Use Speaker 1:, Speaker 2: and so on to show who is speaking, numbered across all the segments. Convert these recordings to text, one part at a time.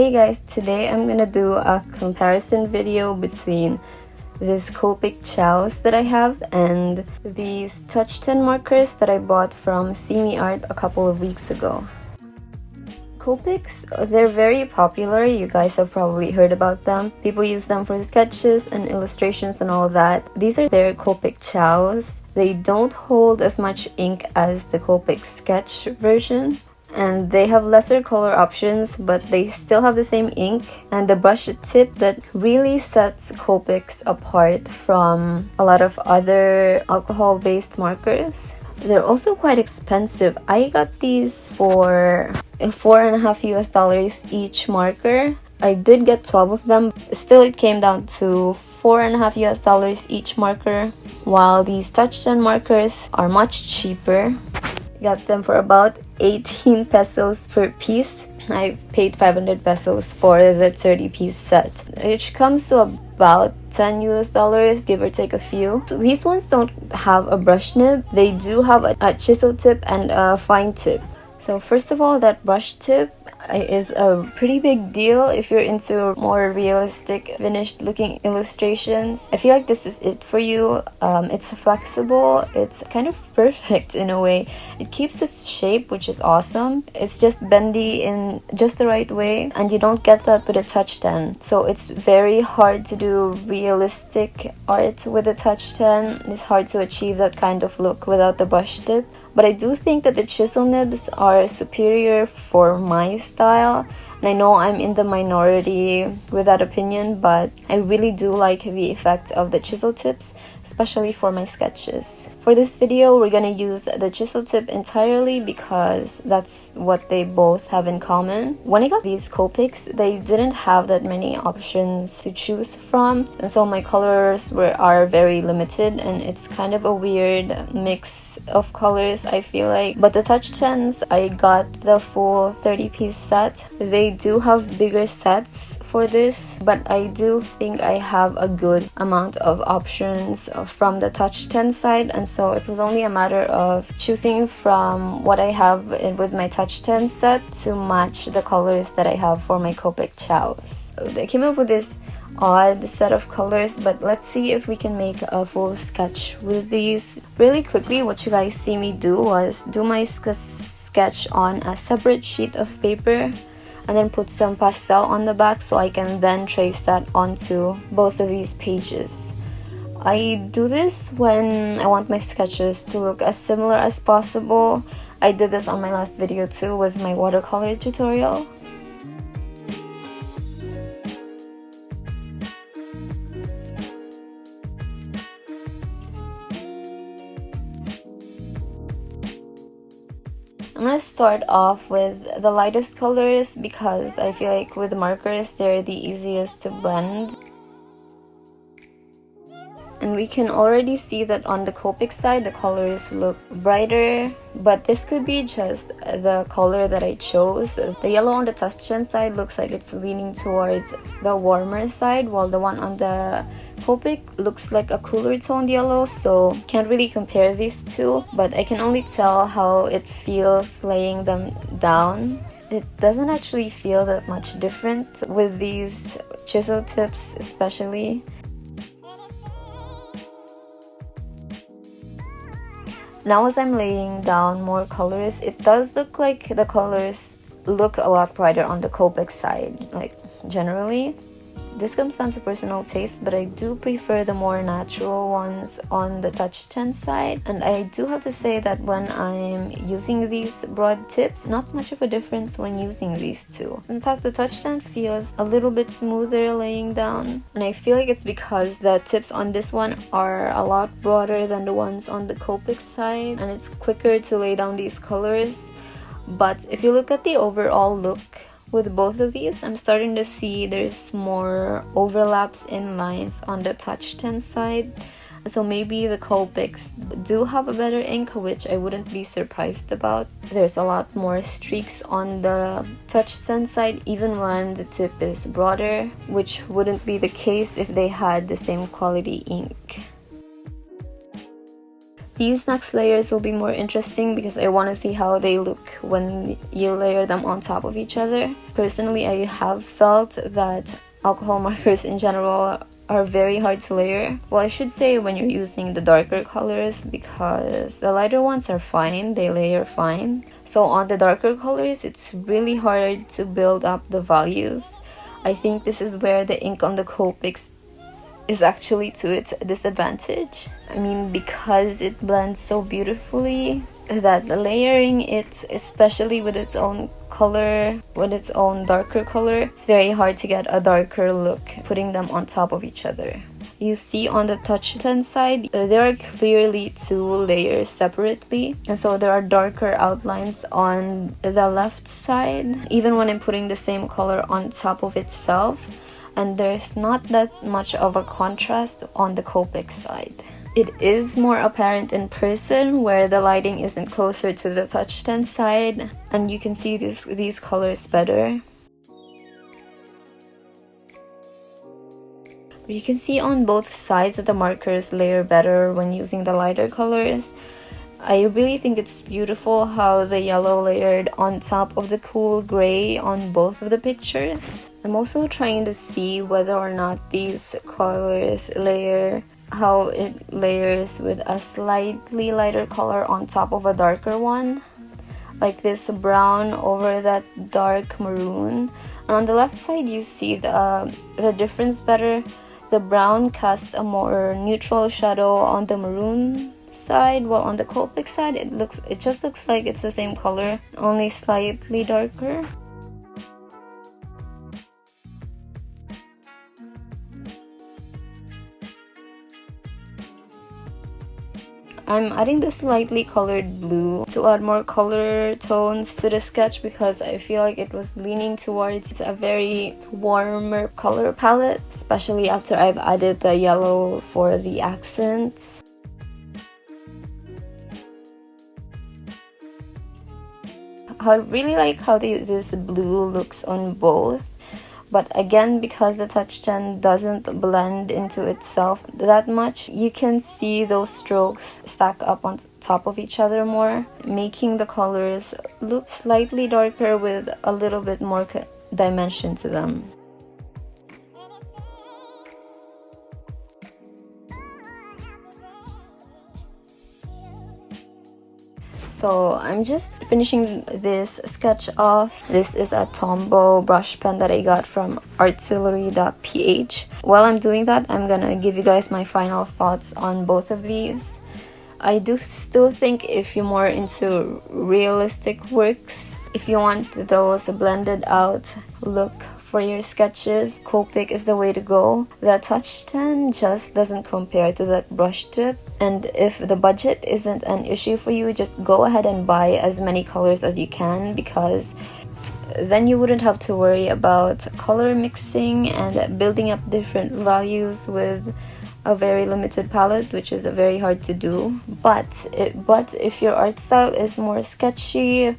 Speaker 1: Hey guys, today I'm gonna do a comparison video between this Copic ciaos that I have and these Touchten markers that I bought from Art a couple of weeks ago. Copics, they're very popular. You guys have probably heard about them. People use them for sketches and illustrations and all that. These are their Copic ciaos. They don't hold as much ink as the Copic sketch version, and they have lesser color options, but they still have the same ink and the brush tip that really sets Copics apart from a lot of other alcohol-based markers. They're also quite expensive. I got these for $4.50 each marker. I did get 12 of them. Still, it came down to $4.50 each marker, while these Touchten markers are much cheaper. Got them for about 18 pesos per piece. I paid 500 pesos for the 30-piece set, which comes to about $10, give or take a few. So these ones don't have a brush nib. They do have a chisel tip and a fine tip. So first of all, that brush tip is a pretty big deal if you're into more realistic, finished looking illustrations. I feel like this is it for you. It's flexible. It's kind of perfect in a way. It keeps its shape, which is awesome. It's just bendy in just the right way, and you don't get that with a Touchten. So it's very hard to do realistic art with a Touchten. It's hard to achieve that kind of look without the brush tip. But I do think that the chisel nibs are superior for my style. And I know I'm in the minority with that opinion, but I really do like the effect of the chisel tips, especially for my sketches. For this video, we're gonna use the chisel tip entirely because that's what they both have in common. When I got these Copics, they didn't have that many options to choose from, and so my colors are very limited, and it's kind of a weird mix of colors, I feel like. But the Touchtens, I got the full 30-piece set. They do have bigger sets for this, but I do think I have a good amount of options from the Touchten side, and so it was only a matter of choosing from what I have with my Touchten set to match the colors that I have for my Copic ciaos. I came up with this odd set of colors, but let's see if we can make a full sketch with these. Really quickly, what you guys see me do was do my sketch on a separate sheet of paper and then put some pastel on the back so I can then trace that onto both of these pages. I do this when I want my sketches to look as similar as possible. I did this on my last video too with my watercolor tutorial. I'm gonna start off with the lightest colors because I feel like with markers they're the easiest to blend. And we can already see that on the Copic side the colors look brighter, but this could be just the color that I chose. The yellow on the Touchten side looks like it's leaning towards the warmer side, while the one on the Copic looks like a cooler toned yellow, so can't really compare these two, but I can only tell how it feels laying them down. It doesn't actually feel that much different with these chisel tips especially. Now as I'm laying down more colors, it does look like the colors look a lot brighter on the Copic side, like generally. This comes down to personal taste, but I do prefer the more natural ones on the Touchten side. And I do have to say that when I'm using these broad tips, not much of a difference when using these two. In fact, the Touchten feels a little bit smoother laying down, and I feel like it's because the tips on this one are a lot broader than the ones on the Copic side, and it's quicker to lay down these colors. But if you look at the overall look with both of these, I'm starting to see there's more overlaps in lines on the Touchten side. So maybe the Copics do have a better ink, which I wouldn't be surprised about. There's a lot more streaks on the Touchten side, even when the tip is broader, which wouldn't be the case if they had the same quality ink. These next layers will be more interesting because I want to see how they look when you layer them on top of each other. Personally, I have felt that alcohol markers in general are very hard to layer. Well, I should say when you're using the darker colors, because the lighter ones are fine, they layer fine. So on the darker colors, it's really hard to build up the values. I think this is where the ink on the Copics is actually to its disadvantage. I mean, because it blends so beautifully, that layering it, especially with its own color, with its own darker color, it's very hard to get a darker look putting them on top of each other. You see on the Touchten side, there are clearly two layers separately, and so there are darker outlines on the left side, even when I'm putting the same color on top of itself, and there's not that much of a contrast on the Copic side. It is more apparent in person where the lighting isn't closer to the Touchten side, and you can see these colors better. But you can see on both sides that the markers layer better when using the lighter colors. I really think it's beautiful how the yellow layered on top of the cool gray on both of the pictures. I'm also trying to see whether or not these colors layer, how it layers with a slightly lighter color on top of a darker one, like this brown over that dark maroon. And on the left side you see the difference better. The brown casts a more neutral shadow on the maroon side, while on the Copic side it just looks like it's the same color, only slightly darker. I'm adding the slightly colored blue to add more color tones to the sketch because I feel like it was leaning towards a very warmer color palette, especially after I've added the yellow for the accents. I really like how this blue looks on both. But again, because the Touchten doesn't blend into itself that much, you can see those strokes stack up on top of each other more, making the colors look slightly darker with a little bit more dimension to them. So I'm just finishing this sketch off. This is a Tombow brush pen that I got from artillery.ph. While I'm doing that, I'm gonna give you guys my final thoughts on both of these. I do still think if you're more into realistic works, if you want those blended out look for your sketches, Copic is the way to go. The Touchten just doesn't compare to that brush tip, and if the budget isn't an issue for you, just go ahead and buy as many colors as you can, because then you wouldn't have to worry about color mixing and building up different values with a very limited palette, which is very hard to do. But if your art style is more sketchy,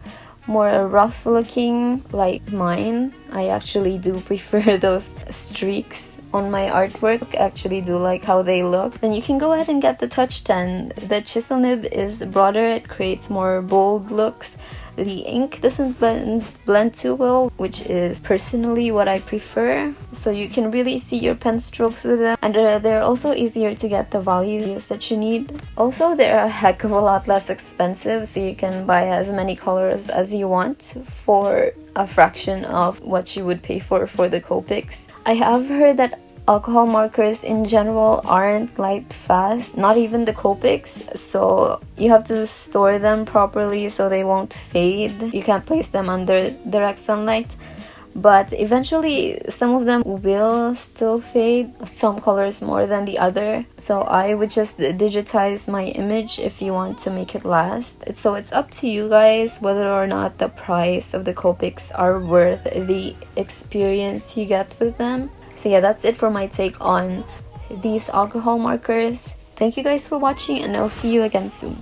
Speaker 1: more rough looking like mine, I actually do prefer those streaks on my artwork. I actually do like how they look. Then you can go ahead and get the Touchten. The Chisel Nib is broader, it creates more bold looks. The ink doesn't blend too well, which is personally what I prefer. So you can really see your pen strokes with them, and they're also easier to get the values that you need. Also, they're a heck of a lot less expensive, so you can buy as many colors as you want for a fraction of what you would pay for the Copics. I have heard that alcohol markers in general aren't light fast, not even the Copics, so you have to store them properly so they won't fade. You can't place them under direct sunlight, but eventually some of them will still fade, some colors more than the other. So I would just digitize my image if you want to make it last. So it's up to you guys whether or not the price of the Copics are worth the experience you get with them. So yeah, that's it for my take on these alcohol markers. Thank you guys for watching, and I'll see you again soon.